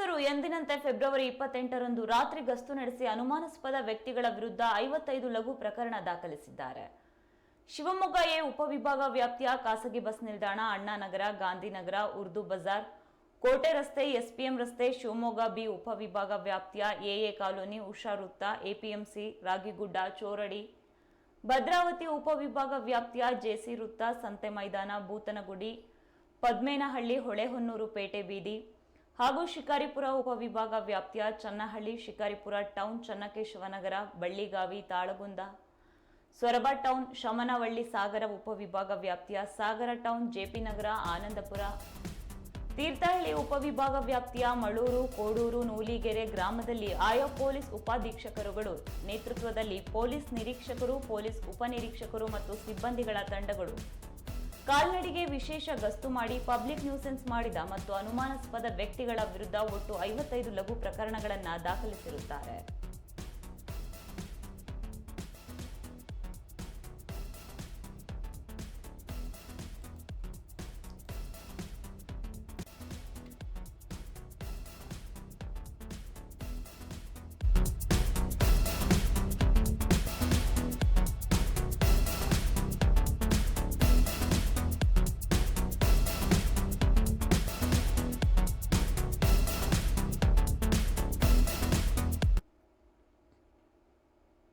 ಪೊಲೀಸರು ಎಂದಿನಂತೆ ಫೆಬ್ರವರಿ 28ರಂದು ರಾತ್ರಿ ಗಸ್ತು ನಡೆಸಿ ಅನುಮಾನಾಸ್ಪದ ವ್ಯಕ್ತಿಗಳ ವಿರುದ್ಧ 55 ಲಘು ಪ್ರಕರಣ ದಾಖಲಿಸಿದ್ದಾರೆ. ಶಿವಮೊಗ್ಗ ಎ ಉಪವಿಭಾಗ ವ್ಯಾಪ್ತಿಯ ಖಾಸಗಿ ಬಸ್ ನಿಲ್ದಾಣ, ಅಣ್ಣಾನಗರ, ಗಾಂಧಿನಗರ, ಉರ್ದು ಬಜಾರ್, ಕೋಟೆ ರಸ್ತೆ, ಎಸ್ಪಿಎಂ ರಸ್ತೆ, ಶಿವಮೊಗ್ಗ ಬಿ ಉಪವಿಭಾಗ ವ್ಯಾಪ್ತಿಯ ಎಎ ಕಾಲೋನಿ, ಉಷಾ ವೃತ್ತ, ಎಪಿಎಂಸಿ, ರಾಗಿಗುಡ್ಡ, ಚೋರಡಿ, ಭದ್ರಾವತಿ ಉಪವಿಭಾಗ ವ್ಯಾಪ್ತಿಯ ಜೆಸಿ ವೃತ್ತ, ಸಂತೆ ಮೈದಾನ, ಬೂತನಗುಡಿ, ಪದ್ಮೇನಹಳ್ಳಿ, ಹೊಳೆಹೊನ್ನೂರು ಪೇಟೆ ಬೀದಿ ಹಾಗೂ ಶಿಕಾರಿಪುರ ಉಪವಿಭಾಗ ವ್ಯಾಪ್ತಿಯ ಚನ್ನಹಳ್ಳಿ, ಶಿಕಾರಿಪುರ ಟೌನ್, ಚನ್ನಕೇಶವನಗರ, ಬಳ್ಳಿಗಾವಿ, ತಾಳಗುಂದ, ಸೊರಬ ಟೌನ್, ಶಮನವಳ್ಳಿ, ಸಾಗರ ಉಪವಿಭಾಗ ವ್ಯಾಪ್ತಿಯ ಸಾಗರ ಟೌನ್, ಜೆಪಿ ನಗರ, ಆನಂದಪುರ, ತೀರ್ಥಹಳ್ಳಿ ಉಪವಿಭಾಗ ವ್ಯಾಪ್ತಿಯ ಮಳೂರು, ಕೋಡೂರು, ನೂಲಿಗೆರೆ ಗ್ರಾಮದಲ್ಲಿ ಆಯಾ ಪೊಲೀಸ್ ಉಪಾಧೀಕ್ಷಕರುಗಳು ನೇತೃತ್ವದಲ್ಲಿ ಪೊಲೀಸ್ ನಿರೀಕ್ಷಕರು, ಪೊಲೀಸ್ ಉಪನಿರೀಕ್ಷಕರು ಮತ್ತು ಸಿಬ್ಬಂದಿಗಳ ತಂಡಗಳು ಕಾಲ್ನಡಿಗೆ ವಿಶೇಷ ಗಸ್ತು ಮಾಡಿ ಪಬ್ಲಿಕ್ ನ್ಯೂಸೆನ್ಸ್ ಮಾಡಿದ ಮತ್ತು ಅನುಮಾನಾಸ್ಪದ ವ್ಯಕ್ತಿಗಳ ವಿರುದ್ಧ ಒಟ್ಟು 55 ಲಘು ಪ್ರಕರಣಗಳನ್ನು ದಾಖಲಿಸಿರುತ್ತಾರೆ.